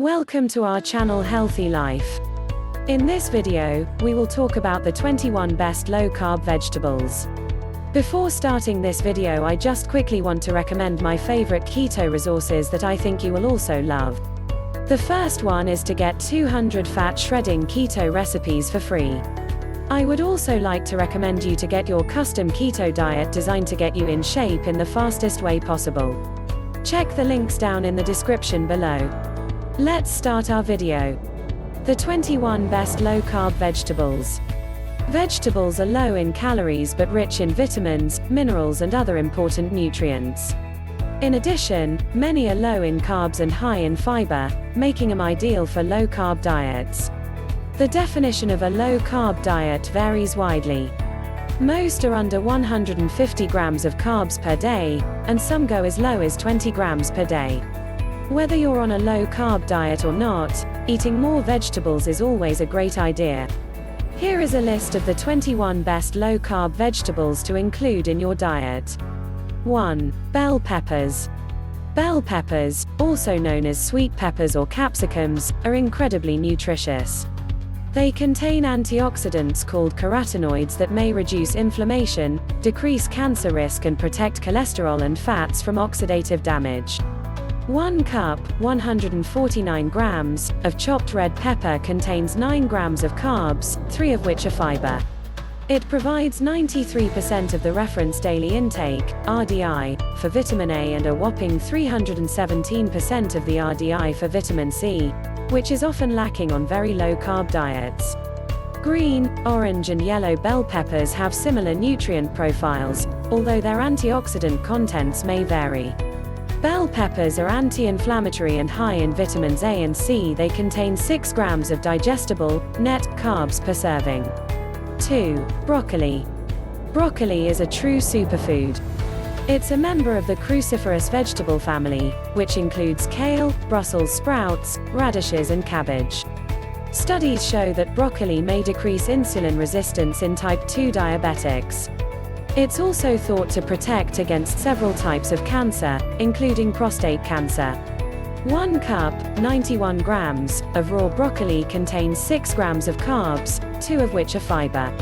Welcome to our channel Healthy Life. In this video, we will talk about the 21 best low-carb vegetables. Before starting this video, I just quickly want to recommend my favorite keto resources that I think you will also love. The first one is to get 200 fat shredding keto recipes for free. I would also like to recommend you to get your custom keto diet designed to get you in shape in the fastest way possible. Check the links down in the description below. Let's start our video. The 21 best low-carb vegetables. Vegetables are low in calories but rich in vitamins, minerals and other important nutrients. In addition, many are low in carbs and high in fiber, making them ideal for low-carb diets. The definition of a low-carb diet varies widely. Most are under 150 grams of carbs per day, and some go as low as 20 grams per day. Whether you're on a low-carb diet or not, eating more vegetables is always a great idea. Here is a list of the 21 best low-carb vegetables to include in your diet. 1. Bell peppers. Bell peppers, also known as sweet peppers or capsicums, are incredibly nutritious. They contain antioxidants called carotenoids that may reduce inflammation, decrease cancer risk and protect cholesterol and fats from oxidative damage. 1 cup, 149 grams, of chopped red pepper contains 9 grams of carbs, 3 of which are fiber. It provides 93% of the reference daily intake, RDI, for vitamin A and a whopping 317% of the RDI for vitamin C, which is often lacking on very low-carb diets. Green, orange and yellow bell peppers have similar nutrient profiles, although their antioxidant contents may vary. Bell peppers are anti-inflammatory and high in vitamins A and C. They contain 6 grams of digestible, net, carbs per serving. 2. Broccoli. Broccoli is a true superfood. It's a member of the cruciferous vegetable family, which includes kale, Brussels sprouts, radishes and cabbage. Studies show that broccoli may decrease insulin resistance in type 2 diabetics. It's also thought to protect against several types of cancer, including prostate cancer. 1 cup, 91 grams, of raw broccoli contains 6 grams of carbs, 2 of which are fiber.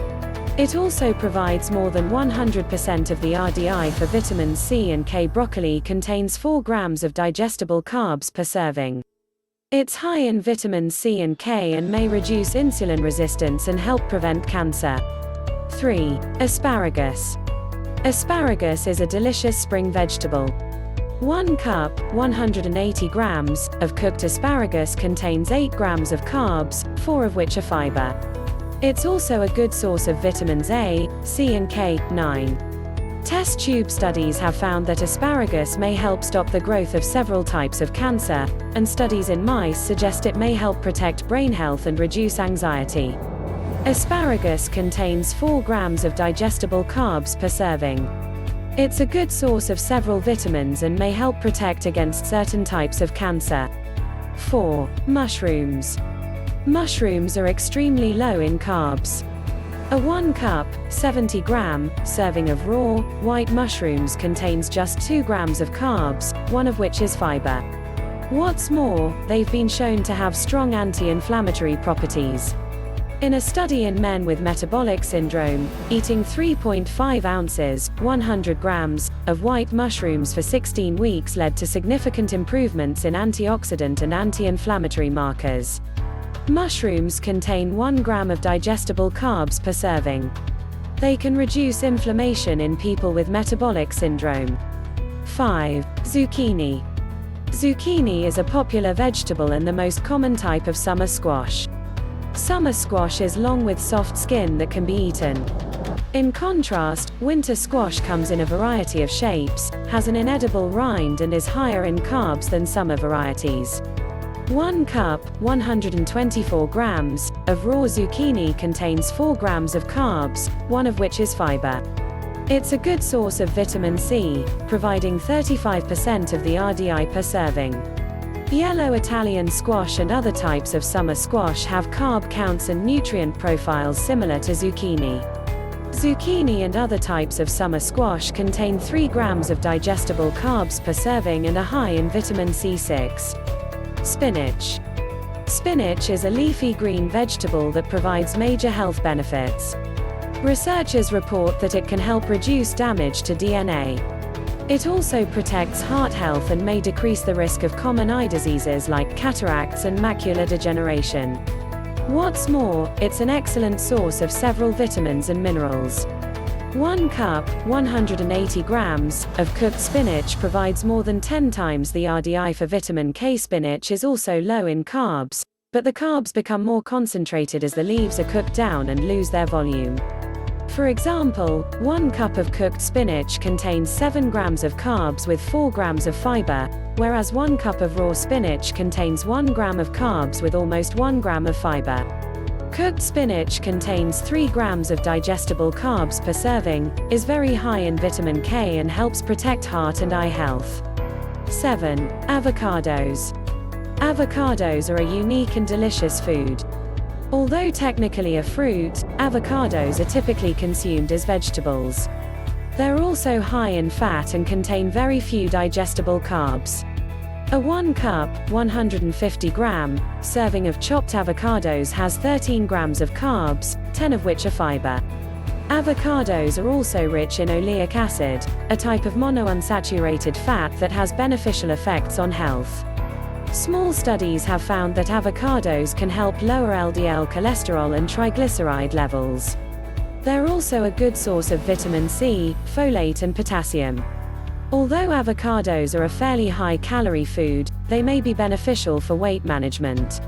It also provides more than 100% of the RDI for vitamins C and K. Broccoli contains 4 grams of digestible carbs per serving. It's high in vitamins C and K and may reduce insulin resistance and help prevent cancer. 3. Asparagus. Asparagus is a delicious spring vegetable. 1 cup, 180 grams, of cooked asparagus contains 8 grams of carbs, 4 of which are fiber. It's also a good source of vitamins A, C and K. 9. Test tube studies have found that asparagus may help stop the growth of several types of cancer, and studies in mice suggest it may help protect brain health and reduce anxiety. Asparagus contains 4 grams of digestible carbs per serving. It's a good source of several vitamins and may help protect against certain types of cancer. 4. Mushrooms. Mushrooms are extremely low in carbs. A 1 cup, 70 gram, serving of raw, white mushrooms contains just 2 grams of carbs, 1 of which is fiber. What's more, they've been shown to have strong anti-inflammatory properties. In a study in men with metabolic syndrome, eating 3.5 ounces, 100 grams, of white mushrooms for 16 weeks led to significant improvements in antioxidant and anti-inflammatory markers. Mushrooms contain 1 gram of digestible carbs per serving. They can reduce inflammation in people with metabolic syndrome. 5. Zucchini. Zucchini is a popular vegetable and the most common type of summer squash. Summer squash is long with soft skin that can be eaten. In contrast, winter squash comes in a variety of shapes, has an inedible rind and is higher in carbs than summer varieties. 1 cup, 124 grams, of raw zucchini contains 4 grams of carbs, 1 of which is fiber. It's a good source of vitamin C, providing 35% of the RDI per serving. Yellow Italian squash and other types of summer squash have carb counts and nutrient profiles similar to zucchini. Zucchini and other types of summer squash contain 3 grams of digestible carbs per serving and are high in vitamin C6. Spinach. Spinach is a leafy green vegetable that provides major health benefits. Researchers report that it can help reduce damage to DNA. It also protects heart health and may decrease the risk of common eye diseases like cataracts and macular degeneration. What's more, it's an excellent source of several vitamins and minerals. 1 cup, 180 grams, of cooked spinach provides more than 10 times the RDI for vitamin K. Spinach is also low in carbs, but the carbs become more concentrated as the leaves are cooked down and lose their volume. For example, 1 cup of cooked spinach contains 7 grams of carbs with 4 grams of fiber, whereas 1 cup of raw spinach contains 1 gram of carbs with almost 1 gram of fiber. Cooked spinach contains 3 grams of digestible carbs per serving, is very high in vitamin K and helps protect heart and eye health. 7. Avocados. Avocados are a unique and delicious food. Although technically a fruit, avocados are typically consumed as vegetables. They're also high in fat and contain very few digestible carbs. A 1 cup, 150 gram, serving of chopped avocados has 13 grams of carbs, 10 of which are fiber. Avocados are also rich in oleic acid, a type of monounsaturated fat that has beneficial effects on health. Small studies have found that avocados can help lower LDL cholesterol and triglyceride levels. They're also a good source of vitamin C, folate and potassium. Although avocados are a fairly high-calorie food, they may be beneficial for weight management.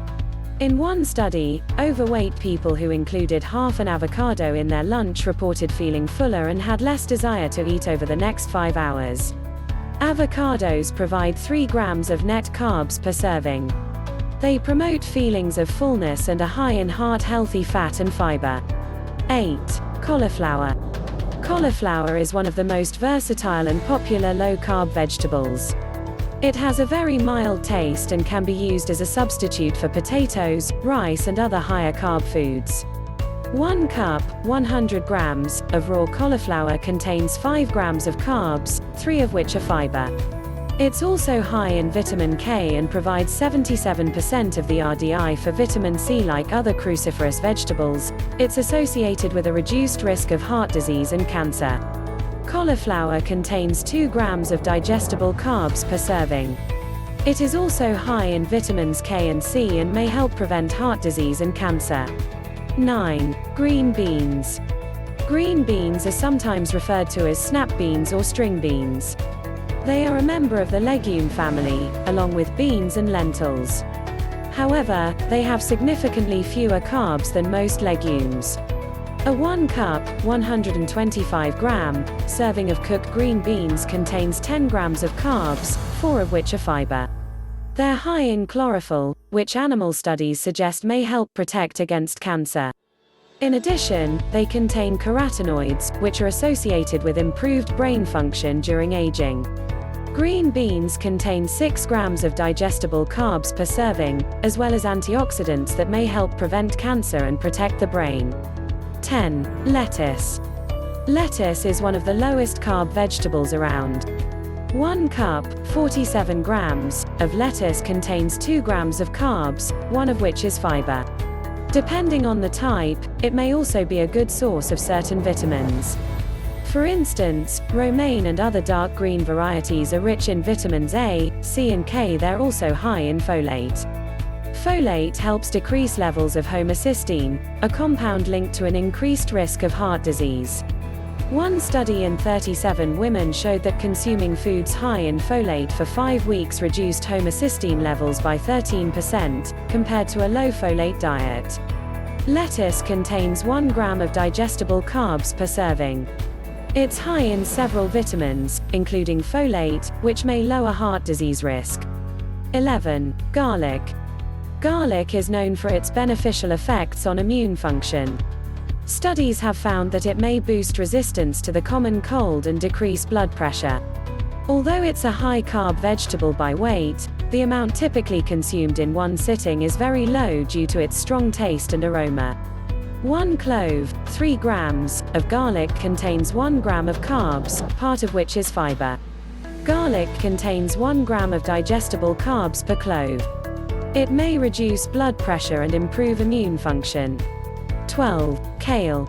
In one study, overweight people who included half an avocado in their lunch reported feeling fuller and had less desire to eat over the next 5 hours. Avocados provide 3 grams of net carbs per serving. They promote feelings of fullness and are high in heart-healthy fat and fiber. 8. Cauliflower. Cauliflower is one of the most versatile and popular low-carb vegetables. It has a very mild taste and can be used as a substitute for potatoes, rice and other higher carb foods. 1 cup, 100 grams, of raw cauliflower contains 5 grams of carbs, 3 of which are fiber. It's also high in vitamin K and provides 77% of the RDI for vitamin C. Like other cruciferous vegetables, it's associated with a reduced risk of heart disease and cancer. Cauliflower contains 2 grams of digestible carbs per serving. It is also high in vitamins K and C and may help prevent heart disease and cancer. 9. Green beans. Green beans are sometimes referred to as snap beans or string beans. They are a member of the legume family, along with beans and lentils. However, they have significantly fewer carbs than most legumes. A 1 cup, 125 gram, serving of cooked green beans contains 10 grams of carbs, 4 of which are fiber. They're high in chlorophyll, which animal studies suggest may help protect against cancer. In addition, they contain carotenoids, which are associated with improved brain function during aging. Green beans contain 6 grams of digestible carbs per serving, as well as antioxidants that may help prevent cancer and protect the brain. 10. Lettuce. Lettuce is one of the lowest carb vegetables around. 1 cup, 47 grams, of lettuce contains 2 grams of carbs, 1 of which is fiber. Depending on the type, it may also be a good source of certain vitamins. For instance, romaine and other dark green varieties are rich in vitamins A, C and K. They're also high in folate. Folate helps decrease levels of homocysteine, a compound linked to an increased risk of heart disease. One study in 37 women showed that consuming foods high in folate for 5 weeks reduced homocysteine levels by 13%, compared to a low folate diet. Lettuce contains 1 gram of digestible carbs per serving. It's high in several vitamins, including folate, which may lower heart disease risk. 11. Garlic. Garlic is known for its beneficial effects on immune function. Studies have found that it may boost resistance to the common cold and decrease blood pressure. Although it's a high-carb vegetable by weight, the amount typically consumed in one sitting is very low due to its strong taste and aroma. 1 clove, 3 grams, of garlic contains 1 gram of carbs, part of which is fiber. Garlic contains 1 gram of digestible carbs per clove. It may reduce blood pressure and improve immune function. 12. Kale.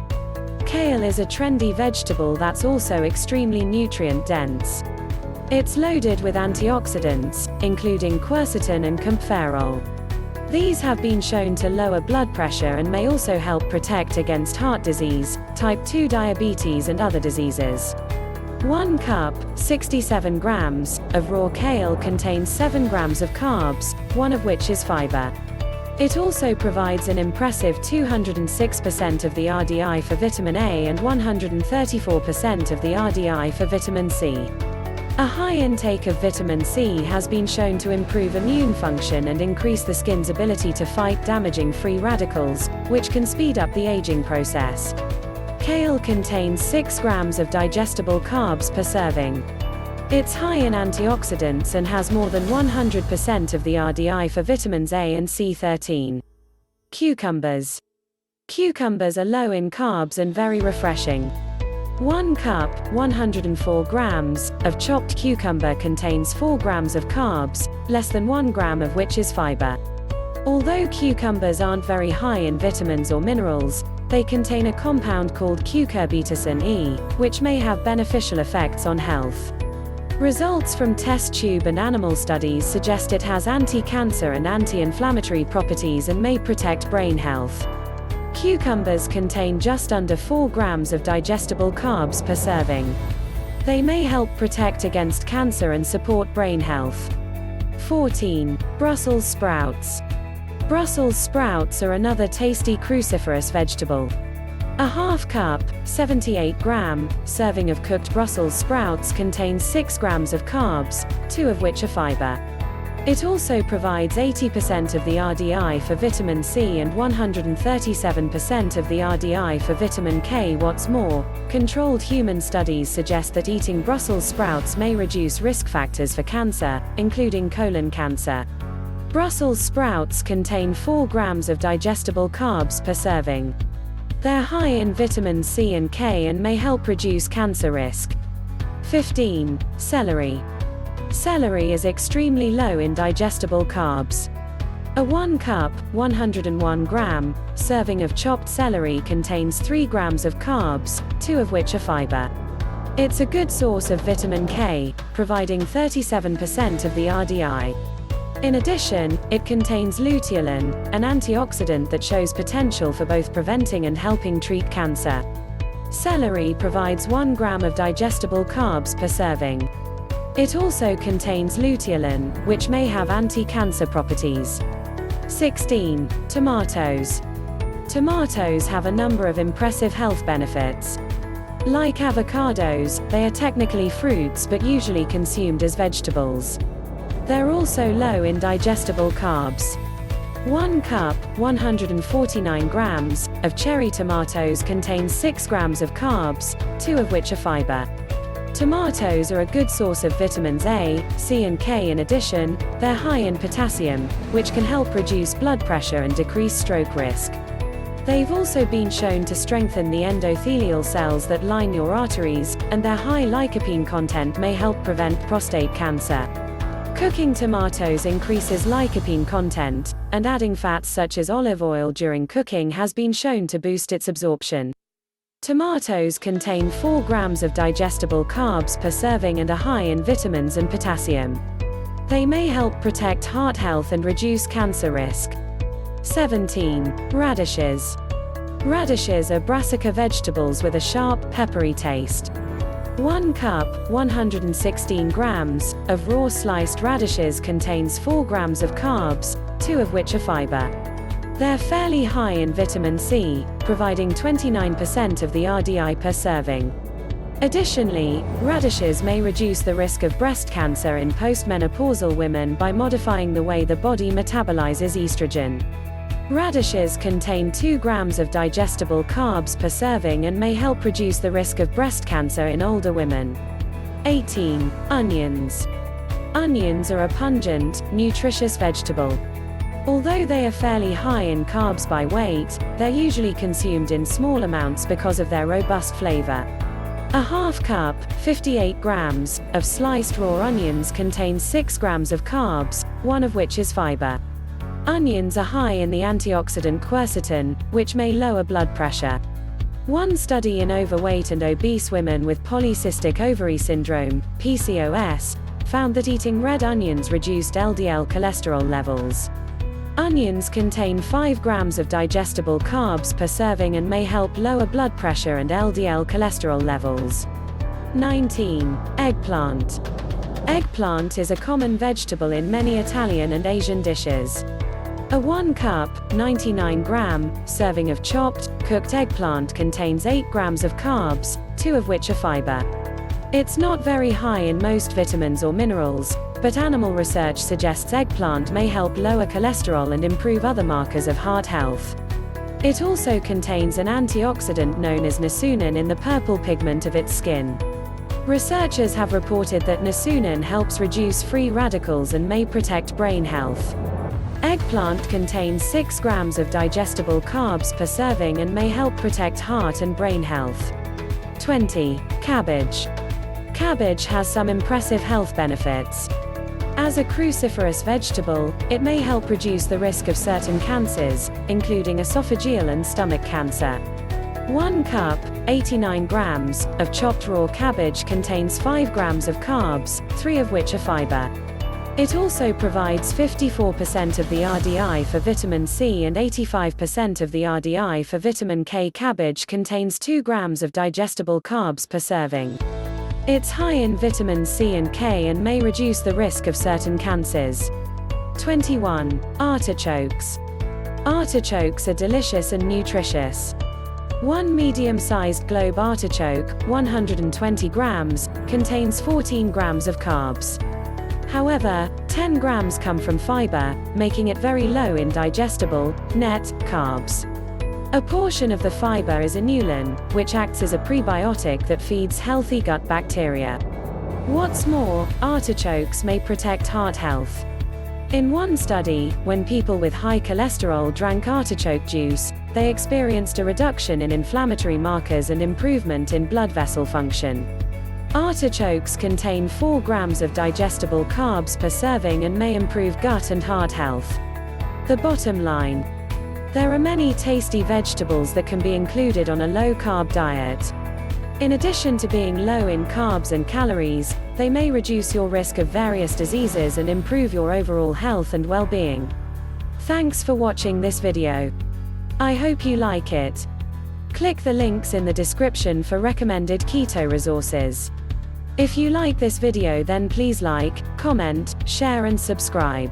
Kale is a trendy vegetable that's also extremely nutrient-dense. It's loaded with antioxidants, including quercetin and kaempferol. These have been shown to lower blood pressure and may also help protect against heart disease, type 2 diabetes and other diseases. 1 cup, 67 grams, of raw kale contains 7 grams of carbs, one of which is fiber. It also provides an impressive 206% of the RDI for vitamin A and 134% of the RDI for vitamin C. A high intake of vitamin C has been shown to improve immune function and increase the skin's ability to fight damaging free radicals, which can speed up the aging process. Kale contains 6 grams of digestible carbs per serving. It's high in antioxidants and has more than 100% of the RDI for vitamins A and C13. Cucumbers. Cucumbers are low in carbs and very refreshing. 1 cup, 104 grams, of chopped cucumber contains 4 grams of carbs, less than 1 gram of which is fiber. Although cucumbers aren't very high in vitamins or minerals, they contain a compound called cucurbitacin E, which may have beneficial effects on health. Results from test tube and animal studies suggest it has anti-cancer and anti-inflammatory properties and may protect brain health. Cucumbers contain just under 4 grams of digestible carbs per serving. They may help protect against cancer and support brain health. 14. Brussels sprouts. Brussels sprouts are another tasty cruciferous vegetable. A half cup, 78-gram, serving of cooked Brussels sprouts contains 6 grams of carbs, 2 of which are fiber. It also provides 80% of the RDI for vitamin C and 137% of the RDI for vitamin K. What's more, controlled human studies suggest that eating Brussels sprouts may reduce risk factors for cancer, including colon cancer. Brussels sprouts contain 4 grams of digestible carbs per serving. They're high in vitamins C and K and may help reduce cancer risk. 15. Celery. Celery is extremely low in digestible carbs. A 1 cup, 101 gram, serving of chopped celery contains 3 grams of carbs, 2 of which are fiber. It's a good source of vitamin K, providing 37% of the RDI. In addition, it contains luteolin, an antioxidant that shows potential for both preventing and helping treat cancer. Celery provides 1 gram of digestible carbs per serving. It also contains luteolin, which may have anti-cancer properties. 16. Tomatoes. Tomatoes have a number of impressive health benefits. Like avocados, they are technically fruits but usually consumed as vegetables. They're also low in digestible carbs. 1 cup, 149 grams, of cherry tomatoes contains 6 grams of carbs, 2 of which are fiber. Tomatoes are a good source of vitamins A, C and K. In addition, they're high in potassium, which can help reduce blood pressure and decrease stroke risk. They've also been shown to strengthen the endothelial cells that line your arteries, and their high lycopene content may help prevent prostate cancer. Cooking tomatoes increases lycopene content, and adding fats such as olive oil during cooking has been shown to boost its absorption. Tomatoes contain 4 grams of digestible carbs per serving and are high in vitamins and potassium. They may help protect heart health and reduce cancer risk. 17. Radishes. Radishes are brassica vegetables with a sharp, peppery taste. 1 cup, 116 grams, of raw sliced radishes contains 4 grams of carbs, 2 of which are fiber. They're fairly high in vitamin C, providing 29% of the RDI per serving. Additionally, radishes may reduce the risk of breast cancer in postmenopausal women by modifying the way the body metabolizes estrogen. Radishes contain 2 grams of digestible carbs per serving and may help reduce the risk of breast cancer in older women. 18. Onions. Onions are a pungent, nutritious vegetable. Although they are fairly high in carbs by weight, they're usually consumed in small amounts because of their robust flavor. A half cup, 58 grams, of sliced raw onions contains 6 grams of carbs, 1 of which is fiber. Onions are high in the antioxidant quercetin, which may lower blood pressure. One study in overweight and obese women with polycystic ovary syndrome, PCOS, found that eating red onions reduced LDL cholesterol levels. Onions contain 5 grams of digestible carbs per serving and may help lower blood pressure and LDL cholesterol levels. 19. Eggplant. Eggplant is a common vegetable in many Italian and Asian dishes. A 1 cup, 99 gram, serving of chopped, cooked eggplant contains 8 grams of carbs, 2 of which are fiber. It's not very high in most vitamins or minerals, but animal research suggests eggplant may help lower cholesterol and improve other markers of heart health. It also contains an antioxidant known as niacin in the purple pigment of its skin. Researchers have reported that niacin helps reduce free radicals and may protect brain health. Eggplant contains 6 grams of digestible carbs per serving and may help protect heart and brain health. 20. Cabbage. Cabbage has some impressive health benefits. As a cruciferous vegetable, it may help reduce the risk of certain cancers, including esophageal and stomach cancer. 1 cup, 89 grams, of chopped raw cabbage contains 5 grams of carbs, 3 of which are fiber. It also provides 54% of the RDI for vitamin C and 85% of the RDI for vitamin K. Cabbage contains 2 grams of digestible carbs per serving. It's high in vitamin C and K and may reduce the risk of certain cancers. 21. Artichokes. Artichokes are delicious and nutritious. 1 medium-sized globe artichoke, 120 grams, contains 14 grams of carbs. However, 10 grams come from fiber, making it very low in digestible, net, carbs. A portion of the fiber is inulin, which acts as a prebiotic that feeds healthy gut bacteria. What's more, artichokes may protect heart health. In one study, when people with high cholesterol drank artichoke juice, they experienced a reduction in inflammatory markers and improvement in blood vessel function. Artichokes contain 4 grams of digestible carbs per serving and may improve gut and heart health. The bottom line. There are many tasty vegetables that can be included on a low-carb diet. In addition to being low in carbs and calories, they may reduce your risk of various diseases and improve your overall health and well-being. Thanks for watching this video. I hope you like it. Click the links in the description for recommended keto resources. If you like this video, then please like, comment, share and subscribe.